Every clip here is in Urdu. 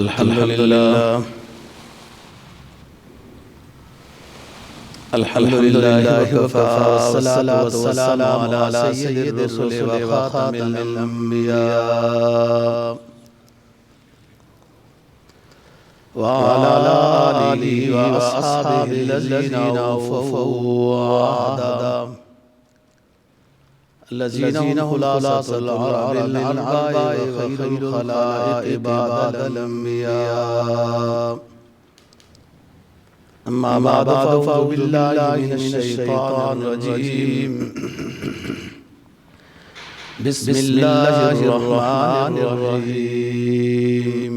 الحمد لله الحمد لله وكفى والصلاة والسلام على سيد الرسل وخاتم الأنبياء وعلى آله وأصحابه الذين أوفوا وعدا الذين خلاصة العرب للعرباء وخير الخلائق بعد الأنبياء. أما بعد فأعوذ بالله من الشيطان الرجيم. بسم الله الرحمن الرحيم.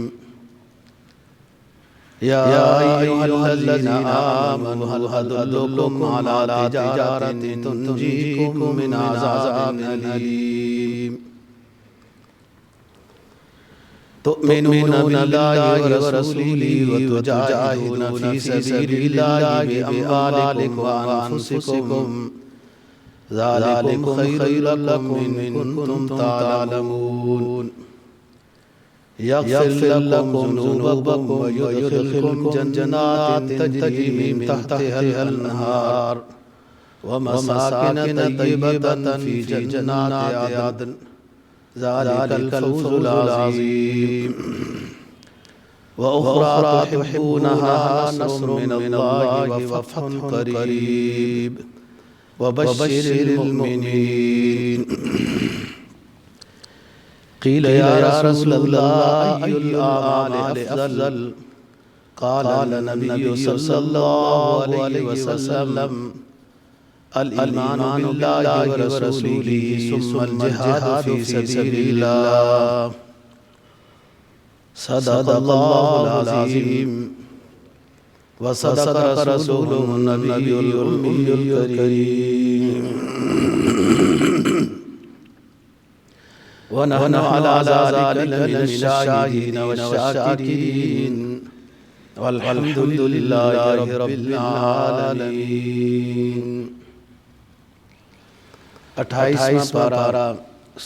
يا أيها الذين آمنوا هل أدلكم على تجارة تنجيكم من عذاب أليم تؤمنون بالله ورسوله وتجاهدون في سبيل الله بأموالكم وأنفسكم ذلكم خير لكم إن كنتم تعلمون. يغفر لكم ذنوبكم ويدخلكم جنات تجري من تحتها الأنهار ومساكن طيبة في جنات عدن ذلك الفوز العظيم. وأخرى تحبونها نصر من الله وفتح قريب وبشر المؤمنين. قيل يا رسول الله أي الأعمال أفضل؟ قال النبي صلى الله عليه وسلم الإيمان بالله ورسوله ثم الجهاد في سبيل الله. صدق الله العظيم وصدق رسوله النبي الأمي الكريم. ونحن على ذلك من الشاهدين والشاكرين والحمد لله رب العالمين. 28واں پارہ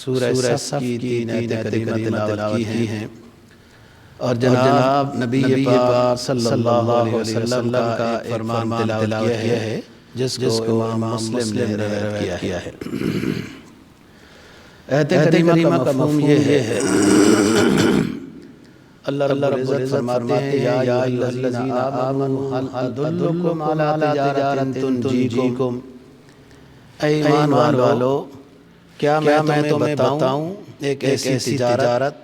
سورہ صف کی 3 آیتیں کریمہ تلاوت کی ہیں اور جناب نبی پاک صلی اللہ علیہ وسلم کا ایک فرمان تلاوت کیا ہے جس کو امام مسلم نے روایت کیا ہے. آیت کریمہ کا مفہوم یہ ہے، اللہ رب العزت فرماتے ہیں یا ایھا الذین آمنوا هل ادلکم علی تجارۃ تنجیکم. اے ایمان والو کیا میں تمہیں بتاؤں ایک ایسی تجارت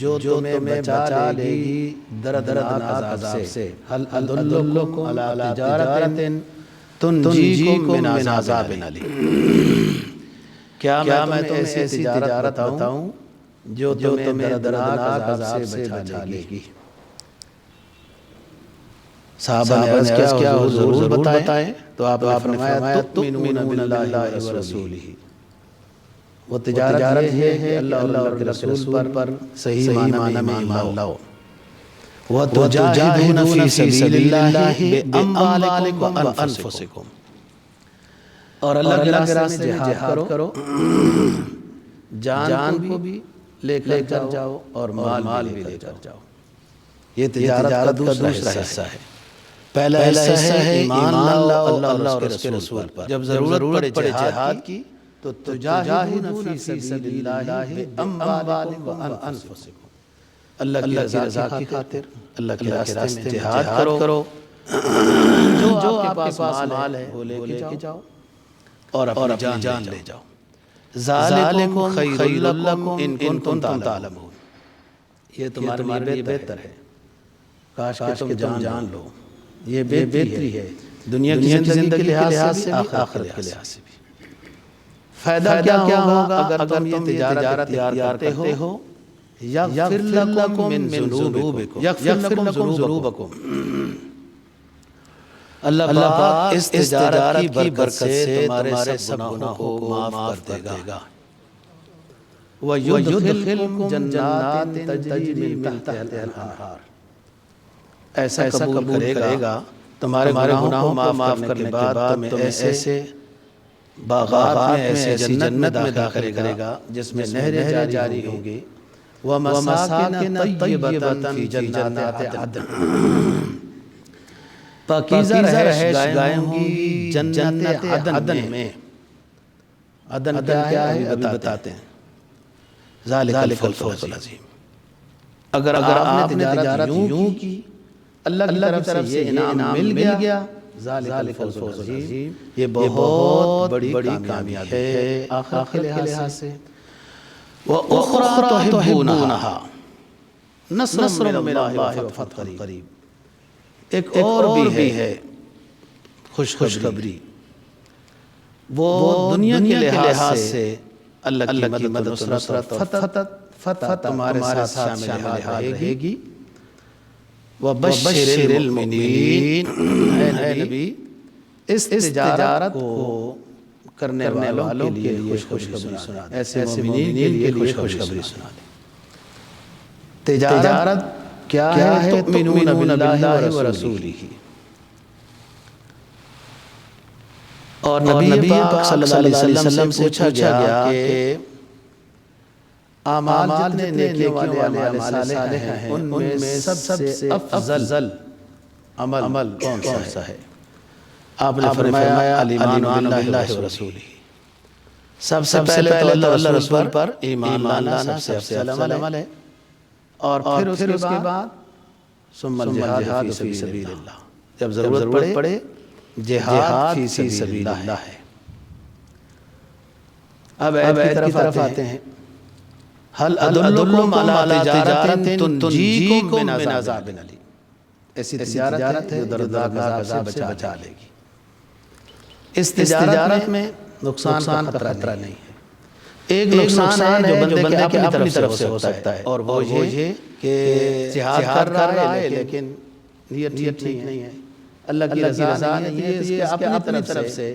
جو تمہیں بچا لے گی دردناک عذاب سے. هل ادلکم علی تجارۃ تنجیکم من عذاب الیم. کیا میں تمہیں ایسی تجارت بتاؤں جو تمہیں دردناک عذاب سے بچا لے گی. صحابہ نے عرض کیا حضور ضرور بتائیں. تو آپ نے فرمایا تؤمنون باللہ ورسولہ. وہ تجارت یہ ہے اللہ اور اللہ کے رسول پر صحیح معنی میں ایمان لاؤ. وتجاہدون فی سبیل اللہ باموالکم وانفسکم. اور اللہ کے راستے میں جہاد کرو، جان کو بھی لے کر جاؤ اور مال بھی لے کر جاؤ. یہ تجارت کا دوسرا حصہ ہے. پہلا حصہ ہے ایمان لاؤ اللہ اور اس کے رسول پر. جب ضرورت پڑے جہاد کی تو تجاہدون فی سبیل اللہ باموالکم وانفسکم. اللہ کی رضا کی خاطر اللہ کے راستے میں جہاد کرو. جو آپ کے پاس مال ہے وہ لے کے جاؤ اور اپنی جان لے جاؤ. ذالکم خیر لکم ان کنتم تعلمون. یہ تمہارے لیے بہتر ہے. کاش کہ تم جان لو. یہ بہتری ہے دنیا کی زندگی کے لحاظ سے آخرت کے لحاظ سے بھی. فائدہ کیا ہوگا اگر تم یہ تجارت تیار کرتے ہو؟ یغفر لکم من ذنوبکم. اللہ پاک اس تجارت کی برکت سے تمہارے سب گناہوں کو معاف کر دے گا. وَيُدْخِلْكُمْ جَنَّاتٍ تَجْرِي مِن تَحْتِهَا الْأَنْهَارُ. ایسا قبول کرے گا تمہارے گناہوں کو معاف کرنے کے بعد تمہیں ایسے باغات میں ایسی جنت میں داخل کرے گا جس میں نہریں جاری ہوں گی وَمَسَاكِنَ طَيِّبَةً فِي جَنَّاتِ عَدْنٍ، پاکیزہ رہائش گاہیں ہوں گی جنت عدن میں۔ عدن کیا ہے ابھی بتاتے ہیں، ذالک الفوز العظیم۔ اگر آپ نے تجارت یوں کی، اللہ کی طرف سے یہ انعام مل گیا، ذالک الفوز العظیم، یہ بہت بڑی کامیابی ہے آخرت کے لحاظ سے۔ وَأُخْرَى تُحِبُّونَهَا، نصر من اللہ وفتح قریب، ایک اور بھی ہے خوشخبری، وہ دنیا کے لحاظ سے اللہ کی مدد و نصرت اور فتح تمہارے ساتھ شامل رہے گی۔ وَبَشِّرِ الْمُؤْمِنِينَ، اے نبی اس تجارت کو کرنے والوں کے لیے خوشخبری سنا دیں، ایسے مومنین کے لیے خوشخبری سنا دیں۔ تجارت کیا ہے؟ تؤمنون باللہ ورسولہ، اور نبی پاک صلی اللہ علیہ وسلم سے پوچھا گیا کہ اعمال جتنے نیکیوں والے اعمال صالح ہیں ان میں سب سے افضل عمل کون سا ہے؟ آپ نے فرمایا الایمان باللہ ورسولہ، سب سے پہلے تو اللہ رسول پر ایمان لانا سب سے افضل عمل ہے، اور پھر اس کے بعد ثم الجہاد فی سبیل اللہ، جب ضرورت پڑے جہاد فی سبیل اللہ ہے۔ اب عید کی طرف آتے ہیں، هل ادلکم علی تجارت تنجیکم من عذاب علیم، ایسی تجارت ہے جو دردناک عذاب سے بچا لے گی۔ اس تجارت میں نقصان کا خطرہ نہیں ہے۔ ایک نقصان ہے جو بندے کے اپنی طرف سے ہو سکتا ہے، اور وہ یہ کہ جہاد کر رہا ہے لیکن نیت ٹھیک نہیں ہے، اللہ کی رضا نہیں ہے، یہ اس کے اپنی طرف سے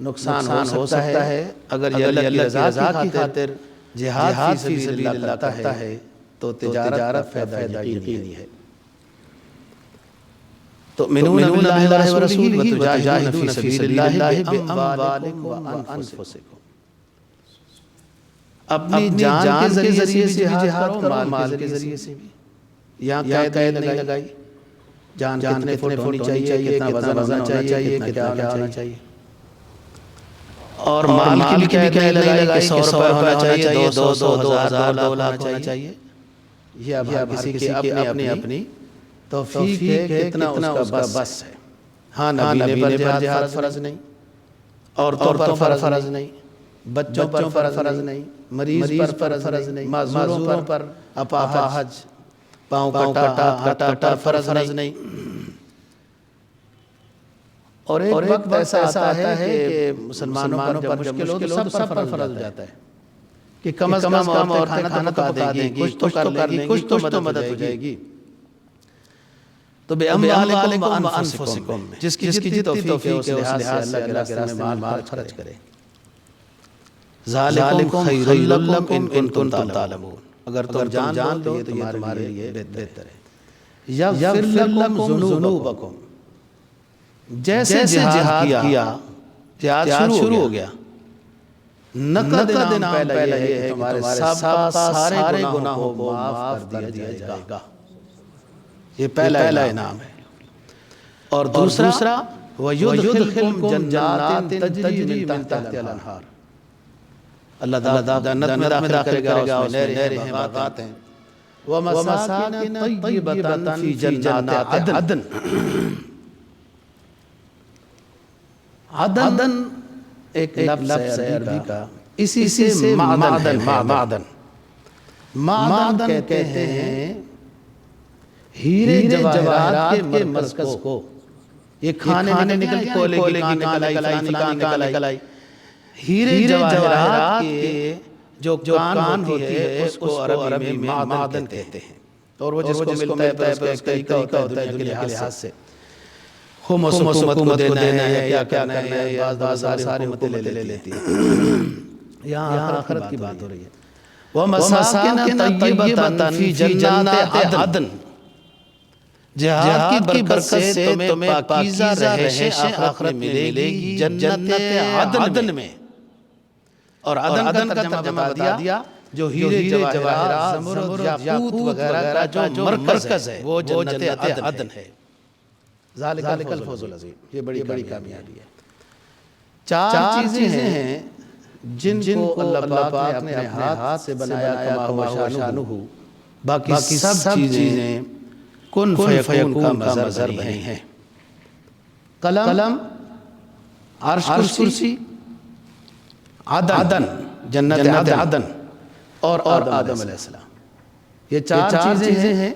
نقصان ہو سکتا ہے۔ اگر یہ اللہ کی رضا کی خاطر جہاد فی سبیل اللہ کرتا ہے تو تجارت فائدہ یقینی ہے۔ تؤمنون باللہ ورسولہ وتجاہدون فی سبیل اللہ باموالکم وانفسکم، اپنی جان کے ذریعے سے بھی جہاد کرو، مال کے ذریعے سے بھی۔ یہاں قید نہیں لگائی، جان کتنے فٹ ہونی چاہیے، کتنا وزن ہونا چاہیے، کتنا ہونا چاہیے، اور مال کی بھی قید نہیں لگائی کہ 100 روپے ہونا چاہیے، 200، 2000، 2 لاکھ ہونا چاہیے۔ یہ اب کسی کی اپنی توفیق ہے کہ کتنا اس کا بس ہے۔ ہاں، نبی پر جہاد فرض نہیں، عورتوں پر فرض نہیں، بچوں پر فرض نہیں، مریض پر فرض نہیں، معذوروں پر اپاہج، پاؤں کٹا فرض نہیں۔ اور ایک وقت ایسا آتا ہے کہ مسلمانوں پر مشکل ہو تو سب پر فرض ہو جاتا ہے کہ کم از کم عورتیں کھانا پکا دیں گی، کچھ تو کر لیں گی، کچھ تو مدد ہو جائے گی۔ تو بِأَمْوَالِكُمْ وَأَنفُسِكُمْ، جس کی توفیق ہے اس لحاظ سے اللہ کے راستے میں مال خرچ کرے۔ ذَلِكُمْ خَيْرٌ لَكُمْ إِن كُنتُمْ تَعْلَمُونَ، اگر تم جان لو تو یہ تمہارے لیے بہتر ہے۔ یغفر لکم ذنوبکم، جیسے جہاد کیا، جہاد شروع ہو گیا، نقد انعام پہلا یہ ہے کہ تمہارے سارے گناہوں کو معاف کر دیا جائے گا، یہ پہلا انعام ہے۔ اور دوسرا وَيُدْخِلْكُمْ جَنَّاتٍ تَجْرِی مِن تَحْتِہَا الْأَنْہَارُ، اللہ جنت میں داخل کرے گا، اس میں نہریں ہیں، باغات ہیں۔ وَمَسَاكِنَ طَيِّبَةً فِي جَنَّاتِ عَدْنٍ، عدن ایک لفظ ہے عربی کا، اسی سے معدن کہتے ہیں ہیرے جواہرات کے مرکز کو۔ یہ کھانے نکل کولے کی کان نکل آئی، ہیرے جواہرات کے جو کان ہوتی ہے اس کو عربی میں معدن کہتے ہیں، اور وہ جس کو ملتا ہے اس کا طریقہ ہوتا ہے دنیا کے لحاظ سے۔ خمس حکومت کو دینا ہے، کیا کرنا ہے، بعض ساری حکومتیں لے لیتی ہیں۔ یہاں آخرت کی بات ہو رہی ہے۔ وَمَسَاكِنَ طَيِّبَةً فِي جَنَّاتِ عَدْنٍ، جہاد کی برکت سے تمہیں پاکیزہ رہائش آخرت میں ملے گی جنت عدن میں۔ اور عدن کا ترجمہ بتا دیا جو ہیرے جواہرات زمرد یاقوت وغیرہ کا جو مرکز ہے وہ جنت عدن ہے۔ ذالک الفوز العظیم، یہ بڑی کامیابی ہے۔ چار چیزیں ہیں جن کو اللہ پاک نے اپنے ہاتھ سے بنایا کما ہوا شانہ، باقی سب چیزیں کن فیکون کا مظہر بنی ہیں۔ قلم، عرش کرسی، عدن جنت عدن اور آدم علیہ السلام، یہ چار چیزیں ہیں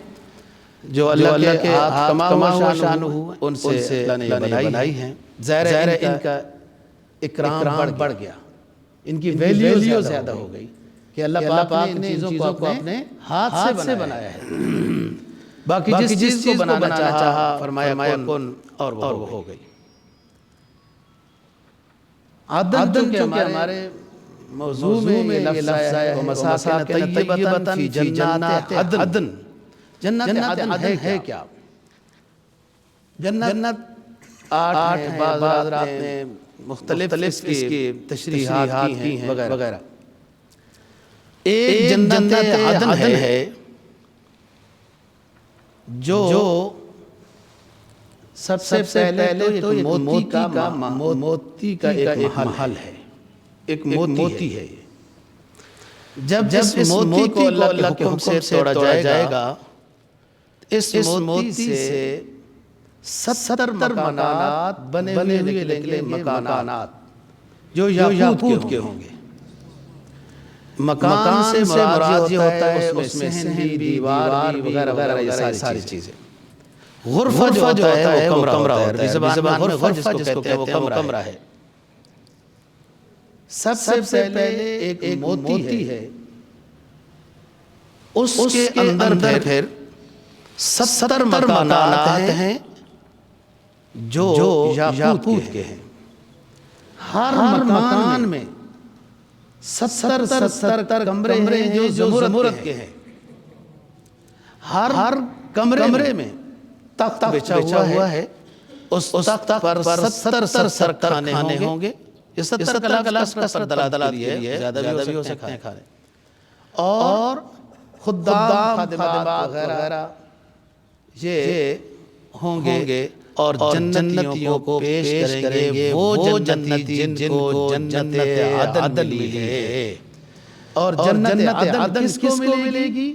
جو اللہ کے ہاتھ کما ہوا شانہ ان سے اللہ نے بنائی ہیں۔ ظاہر ہے ان کا اکرام بڑھ گیا، ان کی ویلیو زیادہ ہو گئی کہ اللہ پاک نے ان چیزوں کو اپنے ہاتھ سے بنایا ہے۔ باقی جس چیز کو بنانا چاہا فرمایا کن اور وہ ہو گئی۔ عدن جو کہ ہمارے موضوع میں یہ لفظ ہے وَمَسَاكِنَ طَيِّبَةً فِي جَنَّاتِ عدن۔ جنت عدن ہے کیا؟ جنت 8 ہے، بعض حضرات نے مختلف اس کی تشریحات کی ہیں وغیرہ۔ ایک جنت عدن ہے جو سب سے پہلے تو موتی کا ایک محل ہے، ایک موتی ہے۔ جب اس موتی کو اللہ کے حکم سے توڑا جائے گا، اس موتی سے 70 مکانات بنے ہوئے نکلیں، مکانات جو یاقوت کے ہوں گے۔ مکان سے مراد یہ ہوتا ہے اس میں صحن، دیوار وغیرہ یہ ساری چیزیں۔ غرفہ جو ہوتا ہے وہ کمرہ ہوتا ہے، زبان میں غرفہ جس کو کہتے ہیں وہ کمرہ ہے۔ سب سے پہلے ایک موتی ہے، اس کے اندر پھر 70 مکانات ہیں جو یاقوت کے ہیں۔ ہر مکان میں 70 کمرے ہیں جو زمرد کے ہیں۔ ہر کمرے میں تخت بچھا ہوا ہے، اس تخت پر 70 کھانے ہوں گے۔ یہ 70 کا لفظ پر دلالت ہے، زیادہ بھی ہو سکتے ہیں کھانے۔ اور خدام خادمات وغیرہ یہ ہوں گے اور جنتیوں کو پیش کریں گے وہ جنتی جن کو جنت عدن ملی ہے۔ اور جنت عدن کس کو ملے گی؟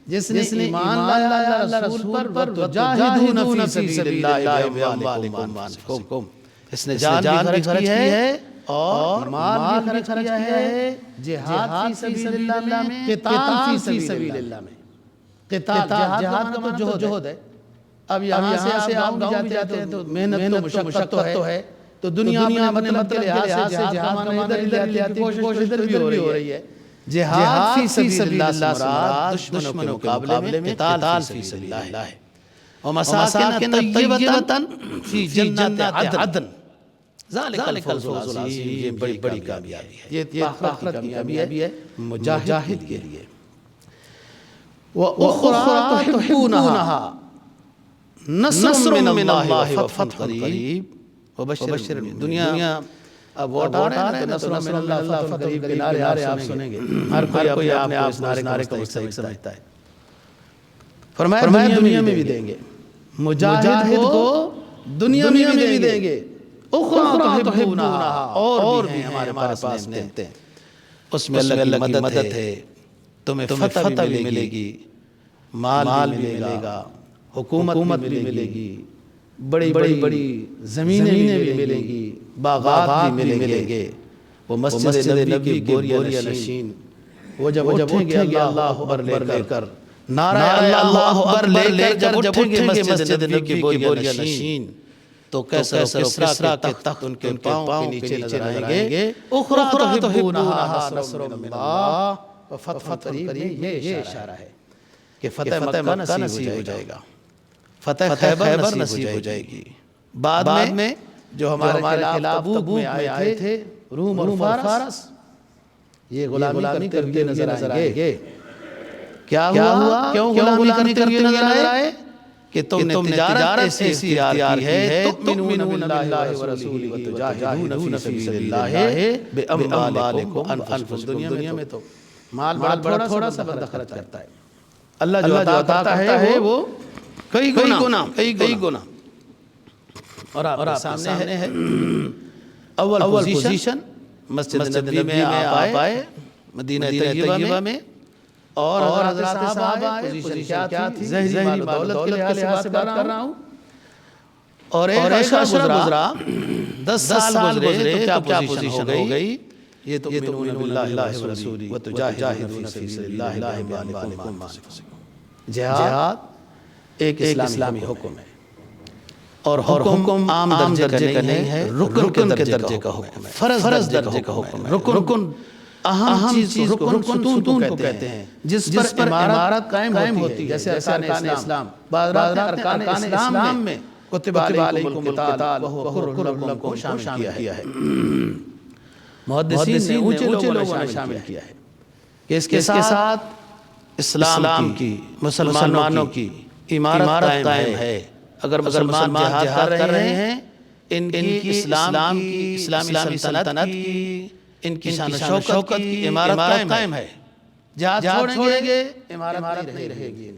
جس نے ایمان لایا اللہ رسول پر وَتُجَاهِدُونَ فِي سَبِيلِ اللَّهِ بِأَمْوَالِكُمْ وَأَنفُسِكُمْ، اس نے جان بھی خرچ کی ہے اور مال بھی خرچ کیا ہے جہاد فی سبیل اللہ میں، قتال فی سبیل اللہ میں۔ قتال جہاد کا تو جہد ہے۔ اب یہاں سے آپ گاؤں بھی جاتے ہیں تو محنت تو مشقت تو ہے، تو دنیا میں مطلب کے لحاظ سے جہاد کمانا ادھر لے آتی ہے، کوشش ادھر بھی ہو رہی ہے۔ جہاد فی سبیل اللہ سے مراد دشمنوں کے مقابلے میں قتال فی سبیل اللہ ہے۔ وَمَسَاكِنَ طَيِّبَةً فِي جَنَّاتِ عدن، ذَلِكَ الْفَوْزُ الْعَظِيمُ، یہ بڑی کامیابی ہے، یہ آخرت کی کامیابی ہے مجاہد کے لیے۔ وَأُخْرَىٰ تُحِبُّونَهَا نصر من اللہ وفتح قریب وبشر دنیا۔ اب ووٹ آ رہے ہیں تو نصر من اللہ وفتح قریب کے نعرے آپ سنیں گے، ہر کوئی اپنے آپ اس نعرے کو مستحق سمجھتا ہے۔ فرمایا دنیا میں بھی دیں گے، مجاہد کو دنیا میں بھی دیں گے۔ اخری تحبونہا، اور بھی ہمارے پاس ملتے ہیں، اس میں اللہ کی مدد ہے، تمہیں فتح بھی ملے گی، مال بھی ملے گا، حکومت بھی ملے گی، بڑی بڑی زمینیں بھی ملیں گی، باغات بھی ملیں گے۔ وہ مسجد نبی کی بوریہ نشین، وہ جب اٹھیں گے اللہ اکبر لے کر، نعرہ اللہ اکبر لے کر جب اٹھیں گے مسجد نبی کی بوریہ نشین، تو کیسر و کسریٰ کے تخت ان کے پاؤں کے نیچے نظر آئیں گے۔ اخری تحبونہا نصر من اللہ وفتح قریب، یہ اشارہ ہے کہ فتح مکہ نصیب ہو جائے گا، فتح خیبر نصیب ہو جائے گی۔ بعد میں جو ہمارے خلاف تبوک میں آئے تھے روم اور فارس، یہ غلامی کرتے نظر آئیں گے۔ کیا ہوا؟ کیوں غلامی کرتے نظر آئے؟ کہ تم نے تجارت ایسی اختیار کی ہے تؤمنون باللہ ورسولہ وتجاہدون فی سبیل اللہ باموالکم انفسکم. دنیا میں تو مال بڑا تھوڑا سا بندہ خرچ کرتا ہے، اللہ جو عطا کرتا ہے وہ کئی گنا. اور آپ کے سامنے ہے اول پوزیشن مسجد نبوی میں آپ آئے، مدینہ طیبہ میں، اور حضرات صاحب آئے. پوزیشن کیا تھی؟ ظاہری مال و دولت کے لحاظ سے بات کر رہا ہوں. اور ایک عشرہ گزرا، 10 سال گزرے تو کیا پوزیشن ہو گئی؟ یہ تؤمنون باللہ ورسولہ وتجاہدون فی سبیل اللہ باموالکم وانفسکم. جہاد ایک اسلامی حکم ہے، اور حکم عام درجے کا نہیں ہے، رکن کے درجے کا حکم ہے، فرض درجے کا حکم ہے. رکن اہم چیز کو ستون کو کہتے ہیں جس پر عمارت قائم ہوتی ہے، جیسے ارکان اسلام. بعض ارکان اسلام میں کتب علیکم القتال وہو کرہ لکم کو شامل کیا ہے. محدثین نے اونچے لوگوں نے شامل کیا ہے کہ اس کے ساتھ اسلام کی، مسلمانوں کی عمارت قائم ہے. اگر مسلمان جہاد کر رہے ہیں، ان کی اسلام کی، اسلامی سلطنت کی، ان کی شان و شوکت کی عمارت قائم ہے. جہاد چھوڑیں گے عمارت نہیں رہے گی،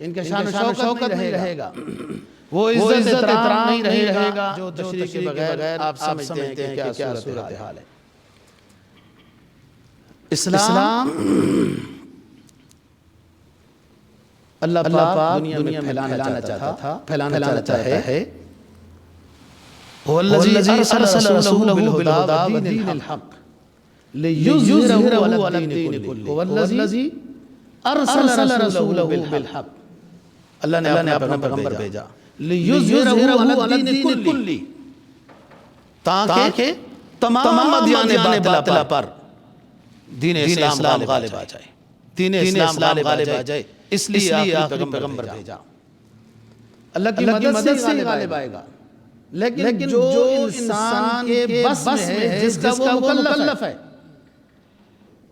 ان کا شان و شوکت نہیں رہے گا، وہ عزت احترام نہیں رہے گا جو تشریح کے بغیر آپ سمجھتے ہیں کہ کیا صورتحال ہے. اسلام اللہ پاک دنیا میں پھیلانا چاہتا تھا، پھیلانا چاہتا ہے. هو الذي ارسل رسوله بالهدى ودين الحق ليظهره على الدين كله. هو الذي ارسل رسوله بالحق. اللہ نے اپنا پیغمبر بھیجا ليظهره على الدين كله، تاکہ تمام ادیان باطلہ پر دین اسلام غالب آ جائے. دین اسلام غالب آ جائے، اس لیے آخری پیغمبر بھیجا. اللہ کی مدد سے غالب آئے گا. لیکن جو انسان کے بس میں ہے، جس کا وہ مکلف ہے،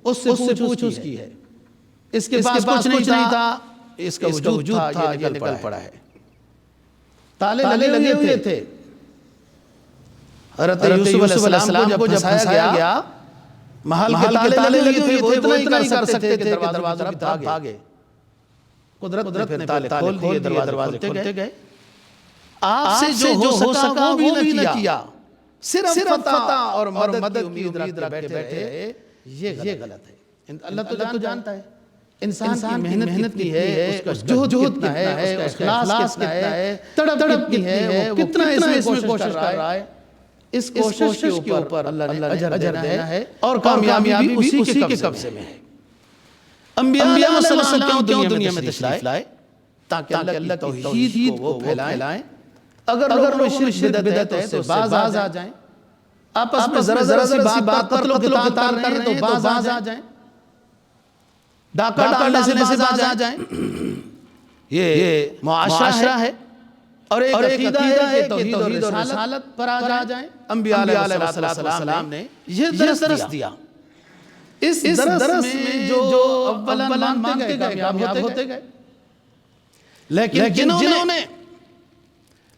اس سے پوچھ اس کی ہے. اس کے پاس کچھ نہیں تھا، اس کا وجود تھا، یہ نکل پڑا ہے. تالے لگے ہوئے تھے. حضرت یوسف علیہ السلام کو جب پھنسایا گیا، محل کے تالے لگے ہوئے تھے، وہ اتنا ہی کر سکتے تھے کہ دروازہ بھی بھاگے. قدرت نے تالے کھول دیے، دروازے کھلتے گئے. آپ سے جو ہو سکا وہ بھی نہ کیا، صرف فتح اور مدد کی امید رکھ کے بیٹھے. یہ غلط ہے. اللہ تو جانتا ہے انسان کی محنت کی ہے، اس کا جہد کتنا ہے، اس کا اخلاص کتنا ہے، تڑپ کتنی ہے، وہ کتنا اس میں کوشش کر رہا ہے. اس کوشش کے اوپر اللہ نے اجر دینا ہے، اور کامیابی اسی کے قبضے میں ہے. انبیاء علیہ السلام کیوں دنیا میں تشریف لائے؟ تاکہ اللہ کی توحید کو وہ پھیلائیں. اگر لوگوں میں شرک بدعت ہے تو باز آ جائیں. آپس میں ذرا سی بات قتل و قتال کر رہے ہیں تو باز آ جائیں. ڈاکہ ڈالنے سے باز آ جائیں. یہ معاشرہ ہے. اور ایک عقیدہ ہے کہ توحید اور رسالت پر آ جائیں. انبیاء علیہ السلام نے یہ درس دیا. اس درس میں جو اولا مانتے گئے کامیاب ہوتے گئے. لیکن جنہوں نے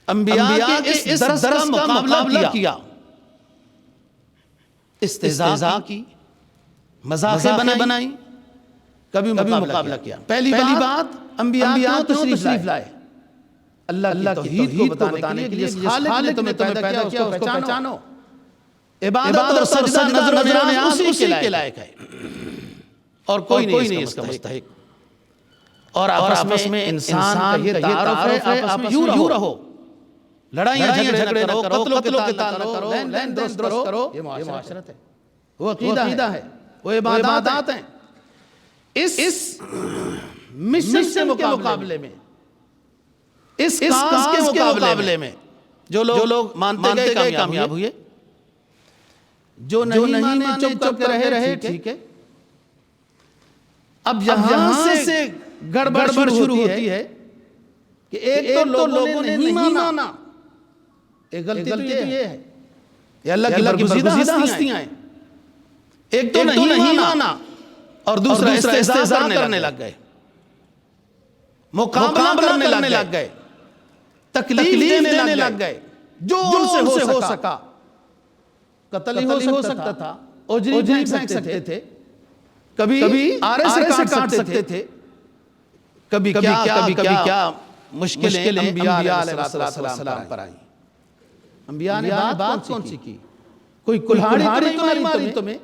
انبیاء کے اس درس کا مقابلہ کیا، استہزاء کی، مذاقیں بنائیں، کبھی مقابلہ کیا. پہلی بات انبیاء کیوں تشریف لائے؟ اللہ کی توحید کو بتانے کے لیے. خالق نے تمہیں پیدا کیا، اس کو پہچانو. عبادت اور سجدہ نظر نیاز اسی کے لائق ہے، اور کوئی نہیں اس کا مستحق. اور آپس میں انسان کا یہ تعارف ہے، آپس میں یوں رہو. لڑائیاں جھگڑے نہ کرو، قتل و قتال نہ کرو، لین درست کرو. یہ معاشرت ہے، وہ عقیدہ ہے، وہ عبادات ہیں. اس مشن کے مقابلے میں، اس کاز کے مقابلے میں جو لوگ مانتے گئے کامیاب ہوئے، جو نہیں مانے چپ کے رہے ٹھیک ہے. اب یہاں سے گڑبڑ شروع ہوتی ہے کہ ایک تو لوگوں نے نہیں مانا. ایک غلطی تو یہ ہے، یہ اللہ کی برگزیدہ ہستیاں ہیں. ایک تو نہیں مانا، اور دوسرا استہزاء کرنے لگ گئے، مقابلہ کرنے لگ گئے. تکلیف دینے لگ گئے، جو ان سے ہو سکا، قتل ہی ہو سکتا تھا، اوجری پھینک سکتے تھے، کبھی آرے سے کاٹ سکتے تھے، کبھی کیا مشکلیں انبیاء علیہ السلام پر آئیں۔ انبیاء نے بات کون سی کی؟ کوئی کلہاڑی تو نہیں ماری تمہیں،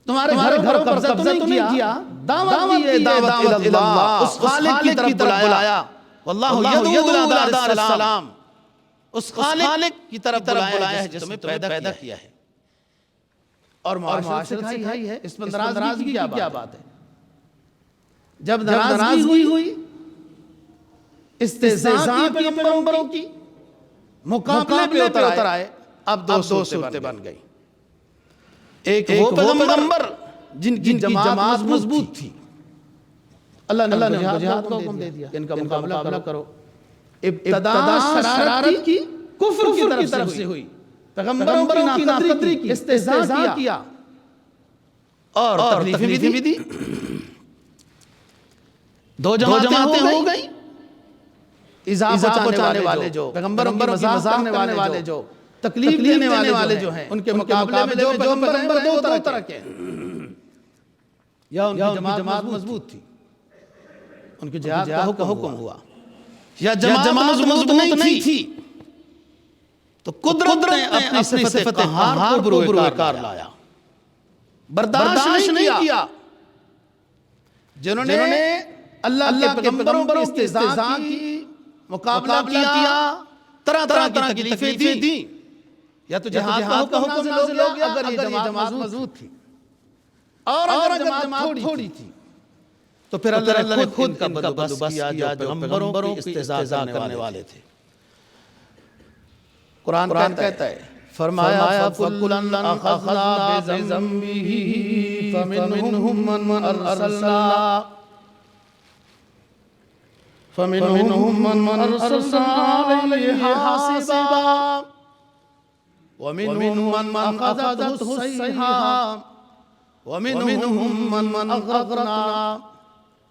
تمہارے گھروں پر قبضہ تو نہیں کیا، دعوت دیئے دعوت اللہ، اس خالق کی طرف بلایا، واللہ یدعو الی دار السلام، اس خالق کی طرف بلایا ہے جس نے تمہیں پیدا کیا ہے اور معاشرت سکھائی ہے۔ اس پر ناراضگی کی کیا بات ہے؟ جب ناراضگی ہوئی، استہزاء کی پیغمبروں کی، مقابلے پہ اتر آئے، اب دو صورتیں بن گئی۔ ایک وہ پیغمبر جن کی جماعت مضبوط تھی، اللہ نے جہاد کا حکم دے دیا، ان کا مقابلہ کرو۔ ابتدا شرارت کی، کفر کی طرف سے ہوئی، پیغمبروں کی ناقدری کی، استہزاء کیا اور تکلیفیں بھی دی۔ دو جماعتیں ہو گئی، ایذا پہنچانے والے جو، پیغمبروں کی مذاق کرنے والے جو، تکلیف دینے والے جو ہیں، ان کے مقابلے میں جو پیغمبر دو طرح کے ہیں۔ یا ان کی جماعت مضبوط تھی، ان کی جہاد کا حکم ہوا، یا جماعت مضبوط نہیں تھی تو قدرت نے اپنی صفت قہار کو بروئے کار لایا، برداشت نہیں کیا۔ جنہوں نے اللہ کے پیغمبروں کی استہزاء کی، مقابلہ کیا، طرح کی تکلیفیں دیں، یا تو جہاد کا حکم نازل ہو گیا اگر یہ جماعت مضبوط تھی، اور اگر جماعت تھوڑی تھی تو پھر اللہ نے خود ان کا بندوبست کیا جو پیغمبروں کی استہزاء کرنے والے تھے۔ قرآن کہتا ہے، فرمایا فَكُلًّا أَخَذْنَا بِذَنبِهِ فَمِنْهُمْ مَنْ أَرْسَلْنَا عَلَيْهِ حَاصِبًا وَمِنْهُمْ مَنْ أَخَذَتْهُ الصَّيْحَةُ وَمِنْهُمْ مَنْ أَغْرَقْنَا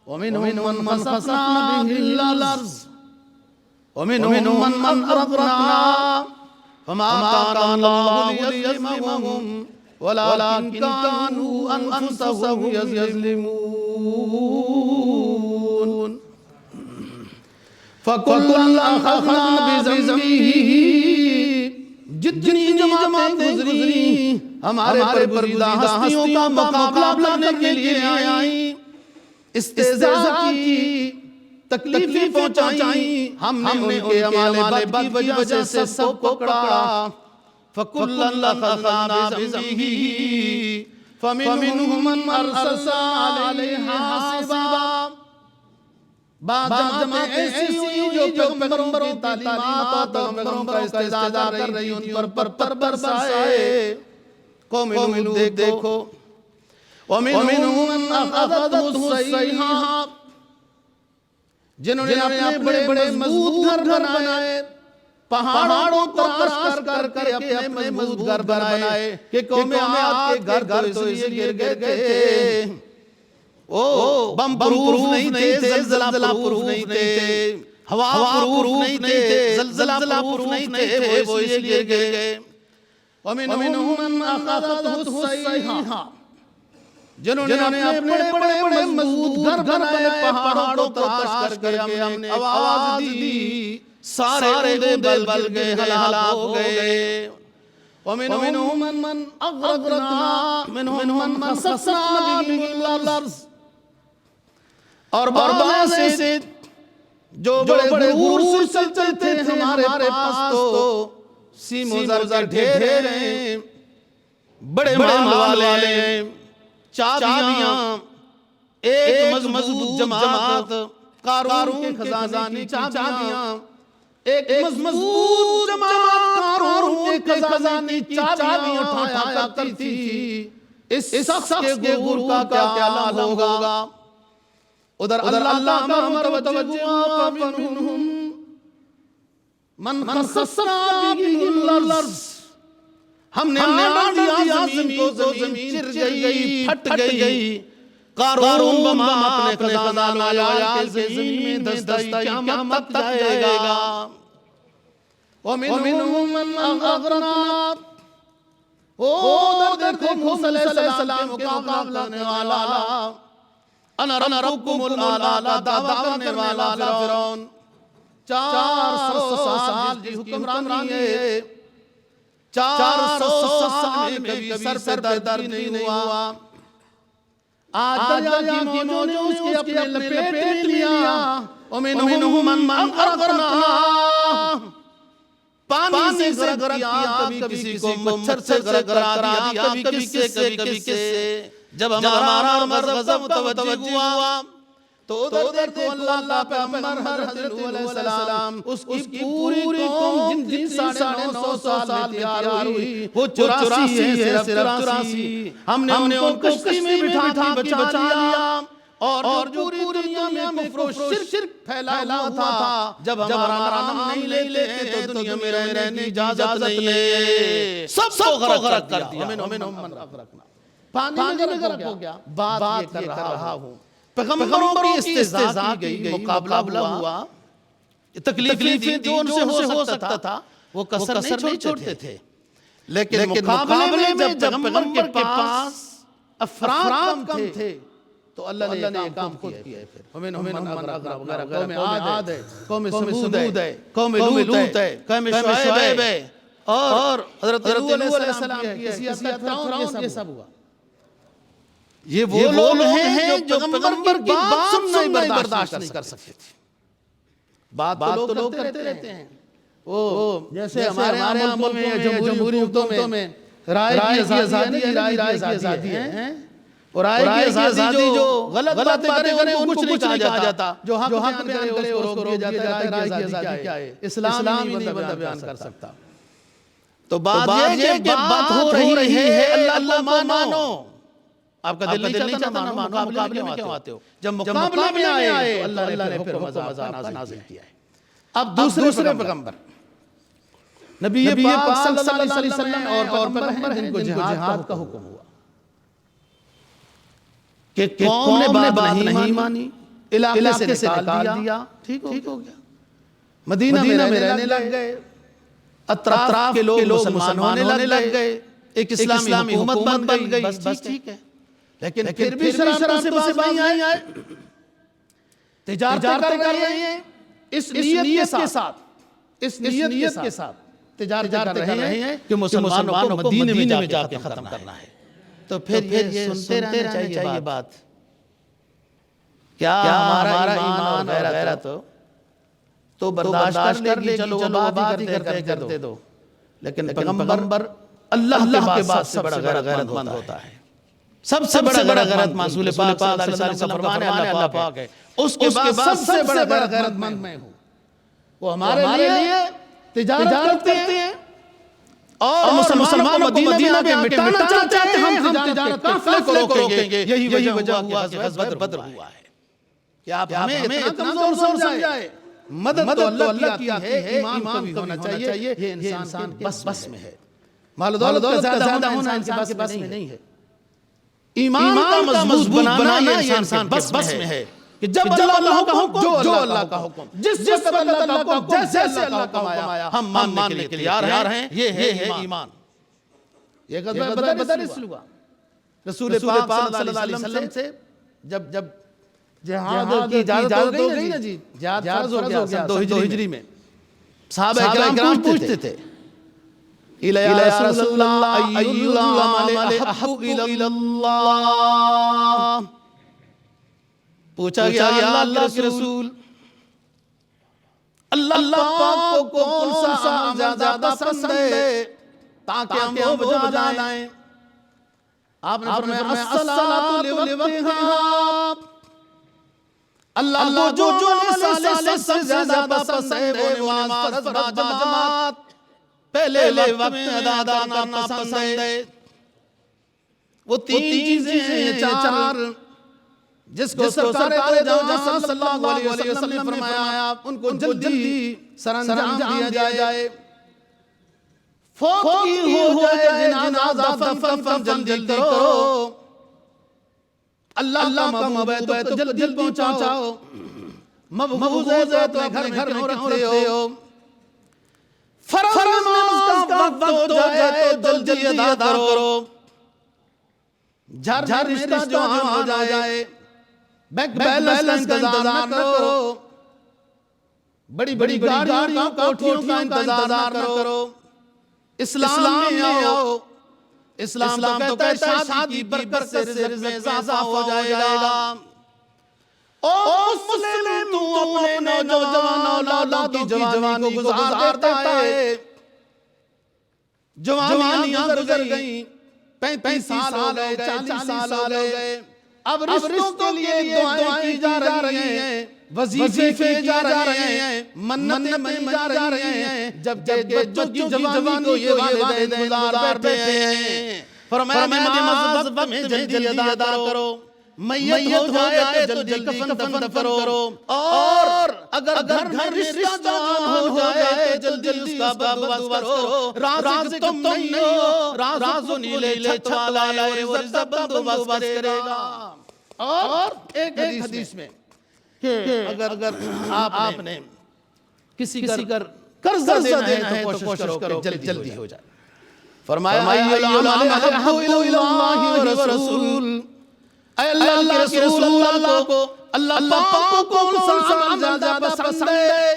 وَمِنْهُمْ مَنْ خَسَفْنَا بِهِ الْأَرْضَ وَمِنْهُمْ مَنْ أَغْرَقْنَا فما كان الله ليظلمهم ولكن كانوا أنفسهم يظلمون فكلا أخذنا بذنبه جتنی جماعتیں گزری ہمارے برگزیدہ ہستیوں کا مقابلہ کرنے کے لیے آئیں، استہزاء کی، تکلیفیں پہنچائیں، ہم نے ان کے عمالے بد کی وجہ سے سب کو پکڑا۔ فَكُلًّا أَخَذْنَا بِذَنبِهِ فَمِنْهُمْ مَنْ أَرْسَلْنَا عَلَيْهِ حَاصِبًا۔ بعض جماعتیں ایسی ہوئی جو پیغمبروں کی تعلیمات اور پیغمبروں کا استہزاء کر رہی، ان پر برسائے۔ قوم لوط دیکھو، وَمِنْهُمْ مَنْ أَخَذَتْهُ الصَّيْحَةُ، جنہوں نے اپنے بڑے بڑے مضبوط گھر بنائے، پہاڑوں کو کراش کر کے اپنے مضبوط گھر بنائے کہ قوم عاد کے گھر تو اس لیے گر گئے تھے، بم پروف نہیں تھے، زلزلہ پروف نہیں تھے، ہوا پروف نہیں تھے، زلزلہ پروف نہیں تھے، وہ اس لیے گر گئے۔ وَمِنْهُمْ مَنْ أَخَذَتْهُ الصَّيْحَةُ، جنہوں نے اپنے بڑے مضبوط گھر بنائے، پہاڑوں کو کراش کر کے ہم نے آواز دی، سارے بل گئے، ہلاک ہو گئے۔ وَمِنْهُمْ مَنْ أَغْرَقْنَا وَمِنْهُمْ مَنْ خَسَفْنَا بِهِ الْأَرْضَ، اور بعض ایسے جو بڑے غرور سے چلتے تھے، ہمارے پاس تو سیم و زر کے ڈھیر ہیں، بڑے مال والے ہیں، چابیاں، ایک مضبوط جماعت، قارون کے خزانے کی چابیاں، ایک مضبوط جماعت قارون کے خزانے کی چابیاں اٹھایا کرتی تھی۔ اس شخص کے غرور کا کیا حال ہوگا؟ ادھر اللہ کا متوجہ ہوا، فَمِنْهُمْ مَنْ خَسَفْنَا بِهِ الْأَرْضَ، ہم نے آڑ دیا زمین کو، زمین چر گئی، پھٹ گئی، قارون بم اپنے خزانہ لایا کہ زمین میں دست قیامت تک جائے گا۔ وَمِنْهُمْ مَنْ أَغْرَقْنَا، ادھر دیکھو موسیٰ علیہ السلام کے مقابلہ کرنے والا، انا ربکم الاعلیٰ دعویٰ کرنے والا فرعون، 400 سال جس حکمرانی ہے، 400 سال میں کبھی سر پہ درد نہیں ہوا، آج دریا کی موجوں نے اس کے اپنے لپیٹ میں لیا، وَمِنْهُمْ مَنْ أَغْرَقْنَا، پانی سے غرق کیا، کبھی کسی کو مچھر سے غرق کیا، کبھی کس سے، جب ہمارا غضب متوجہ ہوا تو ادھر دیکھو اللہ کا پیغمبر حضرت نوح علیہ السلام، اس کی پوری قوم جن 950 سال میں تیار ہوئی، وہ 84 ہے، صرف 84، ہم نے ان کو کشتی میں بٹھا کے بچا لیا، اور جو پوری دنیا میں کفر و شرک پھیلا ہوا تھا، جب ہمارا نام نہیں لیتے تو دنیا میں رہنے کی اجازت نہیں ہے، سب کو غرق کر دیا، پانی میں غرق ہو گیا۔ بات یہ کر رہا ہوں، پیغمبروں کی استہزاء کی گئی، مقابلہ ہوا، تکلیفیں جو ان سے ہو سکتا تھا وہ کسر نہیں چھوڑتے تھے، لیکن مقابلے میں جب پیغمبر کے پاس افراد کم تھے تو اللہ نے یہ کام خود کیا ہے۔ پھر وَمِنْهُمْ مَنْ أَغْرَقْنَا، قوم عاد ہے، قوم سمود ہے، قوم لوط ہے، قوم شعیب ہے، اور حضرت نوح علیہ السلام کی حیثیت فرعون، یہ سب ہوا۔ یہ وہ لوگ ہیں جو پیغمبر کی بات سننا ہی برداشت نہیں کر سکتے تھے۔ بات تو لوگ کرتے رہتے ہیں، وہ جیسے ہمارے ملکوں میں جمہوری حکومتوں میں رائے کی آزادی ہے، اور رائے کی آزادی جو غلط باتیں کریں ان کو کچھ نہیں کہا جاتا، جو حق بیان کرے اس کو روک دیا جاتا ہے۔ رائے کی آزادی کیا ہے؟ اسلام ہی نہیں بندہ بیان کر سکتا۔ تو بات یہ کہ بات ہو رہی ہے اللہ کو مانو، آپ کا دل نہیں چاہتا نا مقابلے میں کیوں آتے ہو؟ جب مقابلے میں آئے اللہ نے پھر حکم عذاب نازل کیا ہے۔ اب دوسرے پیغمبر نبی پاک صلی اللہ علیہ وسلم اور پیغمبر ہیں جن کو جہاد کا حکم ہوا کہ قوم نے بات نہیں مانی، علاقے سے نکال دیا، ٹھیک ہو گیا، مدینہ میں رہنے لگ گئے، اطراف کے لوگ مسلمان ہونے لگ گئے، ایک اسلامی حکومت بن گئی، بس ٹھیک ہے، لیکن پھر بھی شرارتوں سے باز نہیں آئے، تجارتیں کر رہے ہیں، اس نیت کے ساتھ تجارتیں کر رہے ہیں کہ مسلمانوں کو مدینے میں جا کے ختم کرنا ہے۔ تو پھر یہ سنتے رہنا چاہیے یہ بات، کیا ہمارا ایمان اور غیرت تو برداشت کر لے، چلو بات ہی کرتے دو، لیکن پیغمبر اللہ کے بعد سے بڑا غیرت مند ہوتا ہے، سب سے بڑا غیرت مند رسول پاک صلی اللہ علیہ وسلم فرمانے اللہ پاک ہے، اس کے بعد سب سے بڑا غیرت مند میں ہوں۔ وہ ہمارے لیے تجارت کرتے ہیں اور مسلمانوں کو مدینہ میں مٹانا چاہتے ہیں، ہم تجارت قافلے کو روکیں گے، یہی وجہ ہوا کہ غزوہ بدر ہوا ہے۔ کہ آپ ہمیں اتنا کمزور سمجھائے، مدد تو اللہ کی آتی ہے، ایمان بھی ہونا چاہیے، یہ انسان کے بس میں ہے، مال و دولت کا زیادہ ہونا انسان کے بس میں نہیں ہے، ایمان کا مضبوط بنانا یہ انسان کے بس میں ہے، کہ جب اللہ کا حکم جو اللہ کا حکم، جس وقت اللہ کا حکم جیسے اللہ کا حکم آیا ہم ماننے کے لیے تیار ہیں، یہ ہے ایمان۔ یہ غزوہ بدر اس لیے ہوا، رسول پاک صلی اللہ علیہ وسلم سے جب جہاد کی اجازت ہو گئی نا جی، جہاد فرض ہو گیا 2 ہجری میں، صحابہ کرام پوچھتے تھے یا رسول اللہ ای العمل احب الی اللہ، پوچھا گیا یا اللہ کے رسول اللہ پاک کو کون سا عمل زیادہ پسند ہے تاکہ ہم وہ بجا لائیں؟ آپ نے فرمایا الصلاۃ لوقتہا، اللہ کو جو عمل سے زیادہ پسند ہے وہ نماز فرض جماعت پہلے وقت میں ادا کرنا پسند ہے۔ وہ 3 چیزیں ہیں، 4 جس کو سرکار دو جہاں صلی اللہ علیہ وسلم نے فرمایا ان کو جلدی سرانجام دیا جائے، فوت کی ہو جائے جنازہ فن جلدی کرو، اللہ کا محبوب ہے تو جلدی پہنچاؤ، مبغوض ہے تو اپنے گھر میں رکھتے ہو، فرض نماز کا وقت ہو جائے تو جلدی ادا کرو، جھر رشتہ جو ہو جائے بینک بیلنس کا انتظار نہ کرو، بڑی بڑی گاڑیوں کا کوٹھیوں کا انتظار نہ کرو، اسلام میں آؤ۔ اسلام تو کہتا ہے شادی کی برکت سے رزق میں اضافہ ہو جائے گا۔ او مسلم تو اپنے نوجوان اولاد کی جوانی کو گزار دیتا ہے، جوانیاں گزر گئیں، 35 سال ہو گئے، 40 سال ہو گئے، اب رشتوں کے لیے دعائیں کی جا رہی ہیں، وظیفے جا رہے ہیں، منتیں مانی جا رہی ہیں، جبکہ بچوں کی جوانی کو یہ والدین گزار بیٹھے ہیں۔ فرمایا نماز وقت میں جلدی ادا کرو، میت ہو جائے تو جلدی کفن کرو، اور اگر گھر میں رشتہ جوان ہو جائے تو جلدی اس کا بندوبست کرو، رازق تم نہیں ہو، رازق نیلے چھت والا ہے، وہ رزق بندوبست کرے گا۔ اور ایک حدیث میں کہ اگر آپ نے کسی کا قرض دینا ہے تو کوشش کرو کہ جلدی ہو جائے۔ فرمایا العمل احب الی اللہ والرسول، اے اللہ کے رسول اللہ پاک کو عمل زیادہ پسند ہے۔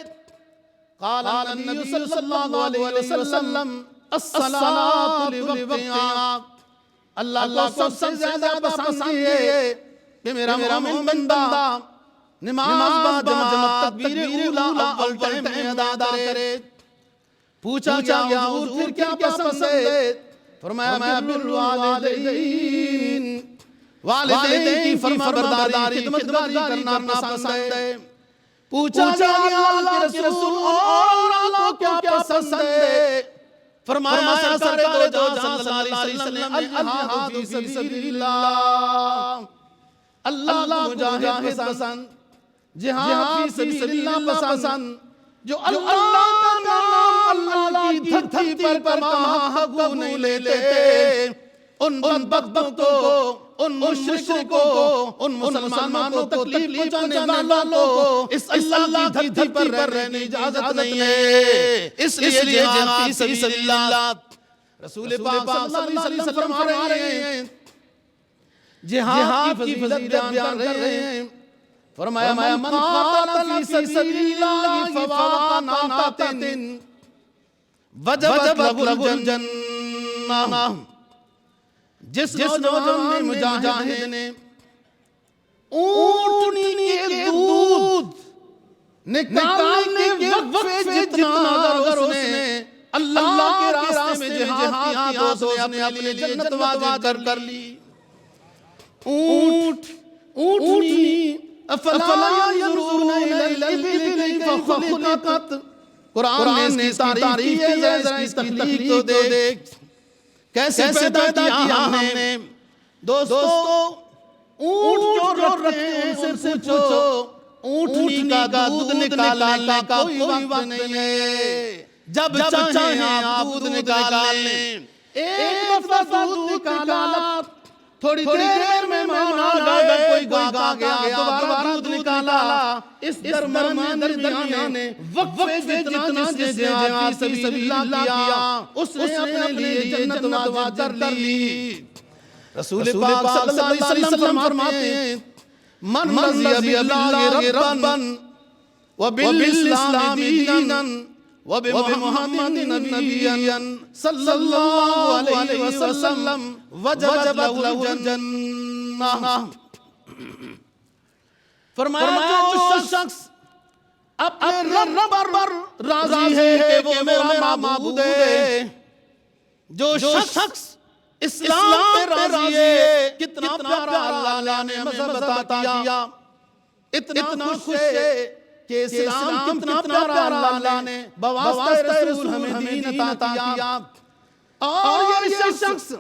قال النبی صلی اللہ علیہ وسلم الصلاۃ لوقتها، اللہ کو سب سے زیادہ پسند ہے کہ میرا مومن بندہ نماز با تکبیر اولا اول ٹائم میں ادا کرے۔ پوچھا گیا حضور پھر کیا پسند ہے؟ فرمایا بر الوالدین، والدین کی فرما برداری خدمت گزاری کرنا پسند ہے۔ پوچھا گیا اللہ کے رسول اور اللہ کو کیا پسند ہے؟ فرمایا سرکار دو جہاں صلی اللہ علیہ وسلم الجہاد فی سبیل اللہ، اللہ مجاہد پسند، جہاد فی سبیل اللہ پسند، جو اللہ کا نام اللہ کی دھرتی پر محبوب نہیں لیتے، ان بدبختوں کو، ان مشرکوں کو، ان مسلمانوں کو تکلیف پہنچانے والوں کو اس اللہ کی دھرتی پر رہنے اجازت نہیں ہے۔ اس لیے جہاد فی سبیل اللہ، رسول پاک صلی اللہ علیہ وسلم فرما رہے ہیں، جہاد کی فضیلت بیان کر رہے ہیں۔ فرمایا من قاتل فی سبیل اللہ فوق ناقۃ وجبت لہ الجنہ، جس نوجوان مجاہد نے اونٹنی کے دودھ نکالنے کے وقت جتنا اگر اس نے اللہ کے راستے میں جہاد کیا تو اس نے اپنے لیے جنت واجب کر لی۔ اونٹنی افلا ينظرون الى الابل كيف خلقت، قرآن نے اس کی تعریف کی ہے، ذرا اس کی تخلیق تو دیکھ کیسے پیدا کیا ہم نے۔ دوستو اونٹ جو رکھتے ہیں ان سے پوچھو، اونٹنی کا دودھ نکالنے کا کوئی وقت نہیں ہے، جب چاہیں آپ دودھ نکال لیں۔ ایک دفعہ دودھ نکالا، تھوڑی دیر میں مہمان آ گئے، کوئی گاہک آ گیا، دوبارہ دودھ نکالا، اس درمیان وقفے جتنا جس نے جہاد فی سبیل اللہ کیا، اس نے اپنے لیے جنت واجب کر لی۔ رسول پاک صلی اللہ علیہ وسلم فرماتے ہیں من رضی باللہ ربا وبالاسلام دینا وبمحمد نبیا صلی اللہ علیہ وسلم وجبت لہ الجنہ۔ فرمایا جو شخص اپنے رب پر راضی ہے کہ وہ میرا معبود ہے، جو شخص اسلام پہ راضی ہے، کتنا پیارا اللہ نے مذہب عطا کیا، اتنا خوش ہے کہ اسلام کتنا پیارا اللہ نے بواسطہ رسول ہمیں دین عطا کیا، اور یہ شخص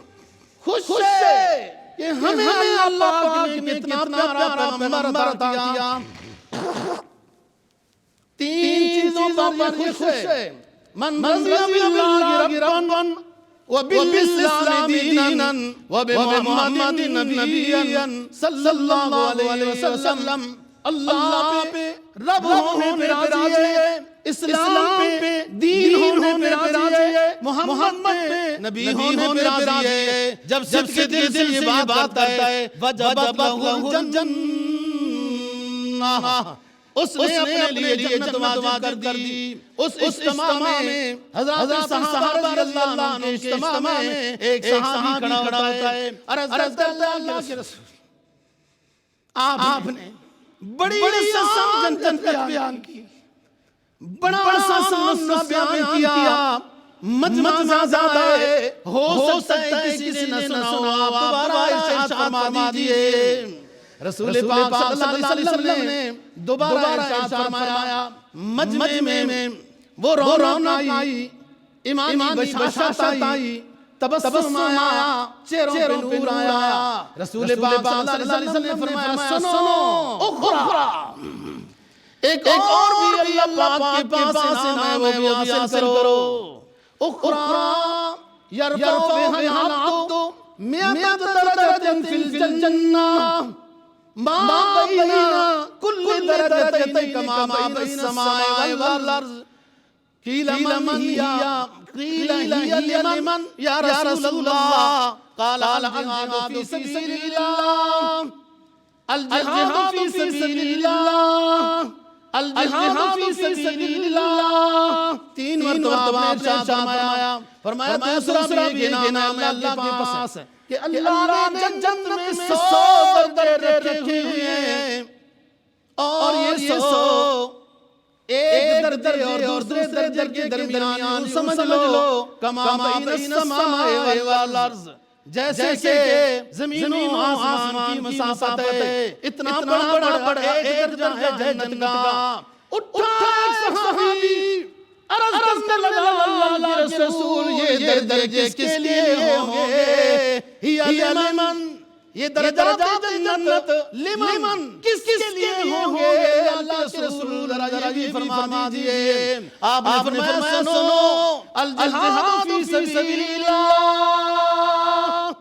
خوش ہے کہ ہمیں اللہ پاک نے کتنا پیارا پیغمبر عطا کیا۔ تین چیزوں پر خوش ہے، من رضی باللہ ربا وبالاسلام دینا وبمحمد نبیا صلی اللہ علیہ وسلم، اللہ پہ رب ہونے پہ راضی ہے، اسلام پہ، دین ہونے پہ راضی ہے، محمد پہ نبی ہونے پہ راضی ہے، جب صدق کے دل سے یہ بات کرتا ہے وجبت لہ الجنہ، اس نے اپنے لیے جنت واجب کر دی۔ اس اجتماع میں حضرات صحابہ رضی اللہ عنہ کے اجتماع میں ایک صحابی کھڑا ہوتا ہے، عرض کرتا ہے اللہ کے رسول آپ نے بڑی آسان جنت بیان کی، بڑا آسان نسخہ بیان کیا، مجمع زیادہ ہے، ہو سکتا ہے کسی نے نہ سنا، آپ دوبارہ ارشاد فرما دیجئے۔ رسول پاک صلی اللہ علیہ وسلم نے دوبارہ ارشاد فرمایا، مجمع میں وہ رونق آئی، ایمانی بشاشت آئی، تبسم آیا، چہروں پہ نور آیا۔ رسول پاک صلی اللہ علیہ وسلم نے فرمایا سنو اخرى، ایک اور بھی اللہ پاک کے پاس انعام ہے، وہ بھی حاصل کرو۔ اخرى یرفع بها العبد 100 درجة في الجنة ما بين كل درجتين كما بين السماء والأرض۔ قيل من هي؟ قيل هي لمن يا رسول الله؟ قال الجهاد في سبيل الله، الجهاد في سبيل الله، الجہاد فی سبیل اللہ۔ تین مرتبہ آپ نے ارشاد فرمایا دوسرا بھی یہ نام ہے اللہ کے پاس کہ اللہ نے جنت میں 100 درجے رکھے ہوئے ہیں، اور یہ 100 ایک درجے اور دوسرے درجے کے درمیان یوں سمجھ لو کما بین السماء والارض، جیسے کہ زمین و آسمان کی مسافت ہے، اتنا بڑا ایک درجہ ہے جنت کا۔ اٹھا ایک صحابی عرض کرنے لگا اللہ کے رسول یہ درجے کس لیے ہوں گے؟ ہی لمن، یہ درجات جنت لمن کس لیے ہوں گے؟ اللہ کے رسول ذرا یہ فرما دیجئے۔ آپ نے فرمایا سنو، الجہاد فی سبیل اللہ،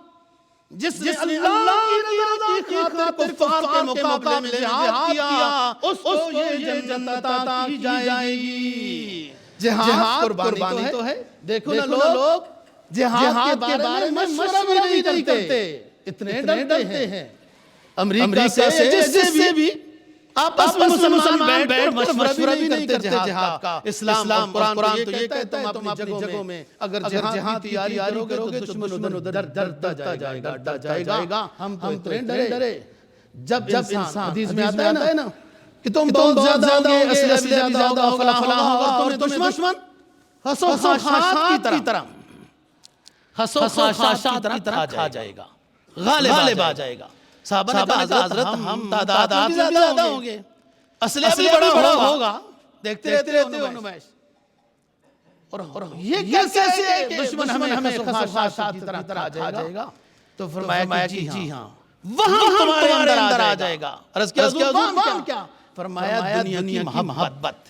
جس نے اللہ کی رضا کی خاطر کفار کے مقابلے میں جہاد کیا، اس کو یہ جنت عطا کی جائے گی۔ جہاد قربانی تو ہے، دیکھو نا لوگ جہاد کے بارے میں مشورہ بھی نہیں کرتے، اتنے ڈرتے ہیں امریکہ سے، جس سے بھی آپس میں مسلمان بیٹھ مشورہ بھی نہیں کرتے جہاد کا۔ اسلام قرآن تو یہ کہتا ہے تم اپنی جگہوں میں اگر جہاد کی تیاری کرو گے تو دشمن ادھر ڈرتا جائے گا، ہم تو اتنے ڈرے۔ جب انسان حدیث میں آتا ہے نا کہ تم بہت زیادہ ہوگے، اسلحہ بھی زیادہ ہوگا، فلاں ہوگا، اور تمہیں دشمن حس و خاشاعت کی طرح کھا جائے گا، غالب آ جائے گا۔ صحابہ نے کہا حضرت ہم تعداد میں زیادہ ہوں گے، اسلحہ بھی بڑا ہوگا، دیکھتے رہتے ہو نمائش، اور یہ کیسے ہے کہ دشمن ہمیں خشخاشات کی طرح کھا جائے گا؟ تو فرمایا کہ جی ہاں وہاں تمہارے اندر آ جائے گا۔ عرض کیا حضور کیا؟ فرمایا دنیا کی محبت،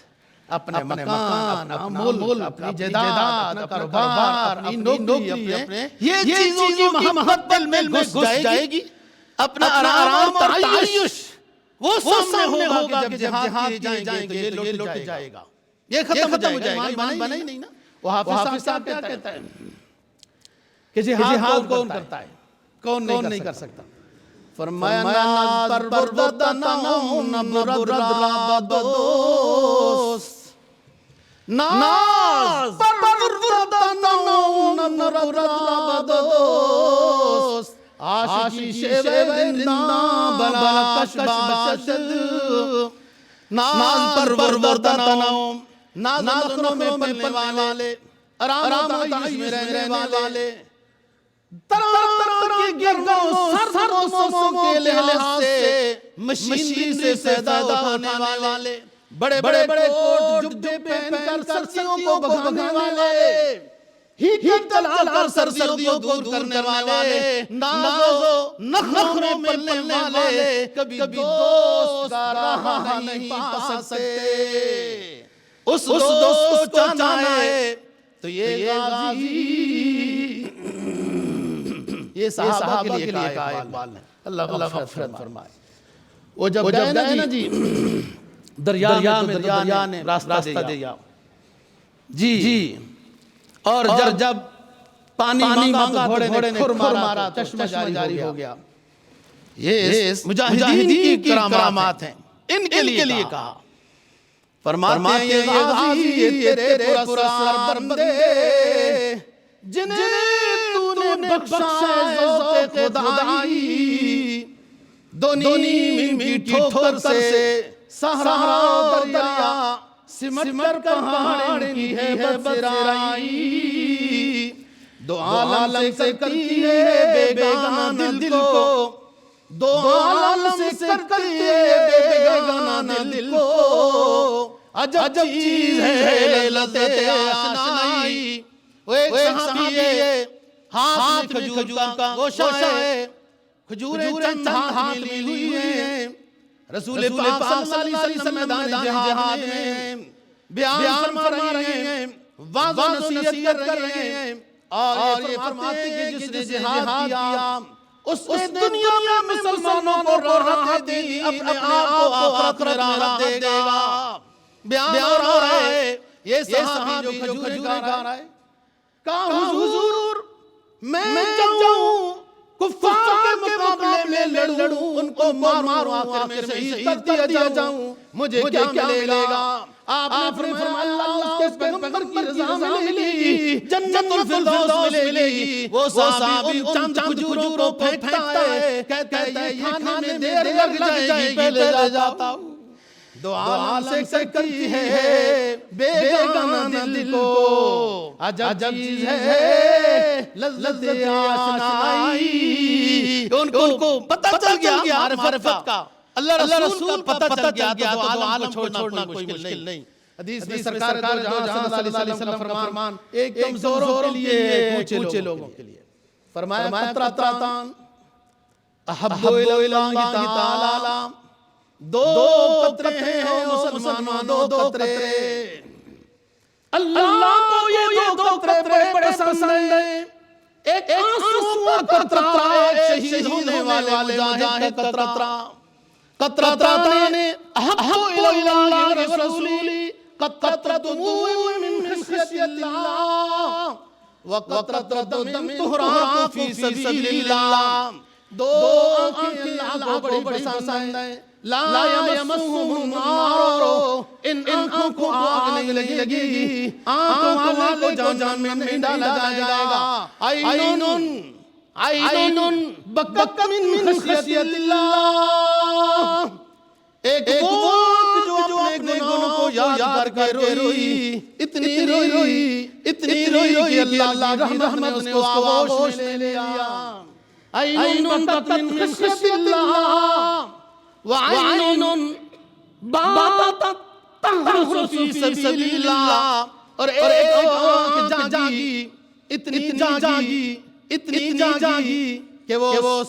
اپنے مکان، اپنا ملک، اپنی جائیداد، اپنا کاروبار، اپنی نوکری، اپنے یہ چیزوں کی محبت دل میں گھس جائے گی، اپنا آرام اور تعیش وہ سامنے ہوگا کہ جب جہاد کیے جائیں گے یہ لوٹ جائے گا، یہ ختم ہو جائے گا، ایمان بنا ہی نہیں نا۔ وہ حافظ صاحب کیا کہتا ہے کہ جہاد کون کرتا ہے، کون نہیں کر سکتا؟ فرمایا ناز پر بردناؤں نبرد دوست، ناز پر بردناؤں نبرد دوست، عاشقی شیوہ زندہ بلا کش باشد، ناز پر بردناؤں، ناز نخنوں میں پلنے والے، آرام و تعیش میں رہنے والے، طرح کی گردوں سر موسموں کے لحاظ سے مشینری سے پیدا ہونے والے، بڑے بڑے کوٹ جبے پہن کر سردیوں کو بھگانے والے، ہیٹر چلا کر سردیوں کو دور کرنے والے، ناز و نخنوں میں پلنے والے، کبھی دوست کا راہ نہیں پا سکتے۔ اس دوست کو چاہنا ہے تو یہ غازی، یہ صحابہ کے لیے کہا اقبال نے، اللہ مغفرت فرمائے۔ وہ جب گئے نا جی دریا میں دریا نے راستہ دیا، جی اور جب پانی مانگا گھوڑے نے کھر مارا چشمہ جاری ہو گیا۔ یہ مجاہدین کی کرامات ہیں، ان کے لیے کہا۔ فرماتے ہیں یہ غازی یہ تیرے پراسرار بندے جنہیں تو نے بخشا ہے ذوق خدائی، دو نیم کی ٹھوکر سے صحرا و دریا سمٹ کر پہاڑ کی ہے بسرائی، دو عالم سے کرتی ہے بیگانہ دل کو، دو عالم سے کرتی ہے بیگانہ دل کو، عجب چیز ہے لذت آشنائی۔ وہ ایک صحابی ہے، ہاتھ میں کھجور کا گوشہ ہے، کھجوریں چند ہاتھ میں لی ہوئی ہیں، رسول پاک صلی اللہ علیہ وسلم میدان جہاد میں بیان فرما رہے ہیں، واضح نصیحت کر رہے ہیں، اور یہ فرماتے ہیں کہ جس نے جہاد کیا اس نے دنیا میں مسلمانوں کو راحت دی، اپنے آپ کو آخرت میں راحت دے گا۔ بیان ہو رہا ہے یہ صحابی جو کھجوریں کھا رہا ہے، کہا حضور میں جاؤں کفار کے مقابلے میں لڑوں، ان کو ماروں، آخر میں شہید کر دیا جاؤں، مجھے کیا ملے گا؟ آپ نے فرمایا اللہ اس کے پیغمبر کی رضا ملے گی، جنت الفردوس ملے گی۔ وہ صحابی چند کھجوروں کو پھینکتا ہے، کہتا ہے یہ کھانے میں دیر لگ جائے گی، پہلے لے جاتا ہوں۔ دو عالم سے کرتی ہے بیگانہ دل کو، عجب چیز ہے لذت آشنائی۔ ان کو پتہ چل گیا معرفت کا، اللہ رسول کا پتہ چل گیا، تو دو عالم چھوڑنا کوئی مشکل نہیں۔ حدیث میں سرکار جہاں صلی اللہ علیہ وسلم فرمان ایک کمزوروں کے لیے، کوچے لوگوں کے لیے، فرمایا قطرتان احب الی اللہ تعالی، دو قطرے ہیں مسلمانوں، دو قطرے اللہ کو یہ دو قطرے بڑے پسند ہیں۔ ایک آنسو کا قطرہ، ایک شہید ہونے والے مجاہد کا قطرہ۔ قطرتان احب الی اللہ ورسولہ، قطرۃ دموع من خشیۃ اللہ وقطرۃ دم تہراق فی سبیل اللہ۔ دو آنکھیں اللہ کو بڑی پسند ہیں، لا یمسہم النار، ان آنکھوں کو آگ نہیں لگے گی، آنکھوں والے کو جان میں نہیں ڈالا جائے گا۔ عین بکت من خشیۃ اللہ، ایک وہ جو اپنے گناہوں کو یاد کر کے روئی، اتنی روئی کہ اللہ کی رحمت نے اس کو آغوش میں لے لیا۔ عین بکت من خشیۃ اللہ وعین باتت تحرس فی سبیل اللہ، اور ایک آنکھ جاگی، اتنی جاگی کہ وہ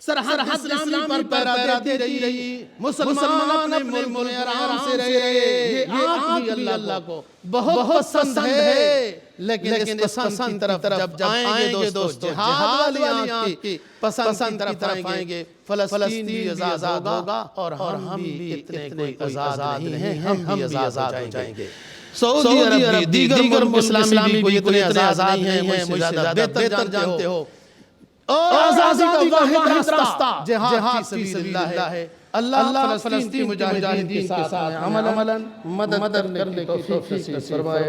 سرحد اسلامی پر پہرا دیتی رہی، مسلمان اپنے ملک آرام سے رہے۔ یہ آنکھ بھی اللہ کو بہت پسند ہے، لیکن اس پسند کی طرف جب آئیں گے دوستو، جہاد والی آنکھ کی پسند کی طرف آئیں گے، فلسطین بھی آزاد ہوگا، اور ہم بھی اتنے کوئی آزاد نہیں ہیں، ہم بھی آزاد ہو جائیں گے۔ سعودی عرب بھی، دیگر اسلامی بھی اتنے آزاد نہیں ہیں، مجھ سے زیادہ بہتر جانتے ہو۔ اور آزادی کا واحد راستہ جہاد فی سبیل اللہ ہے۔ اللہ فلسطین کی مجاہدین کے ساتھ عملاً مدد کرنے کی توفیق نصیب فرمائے۔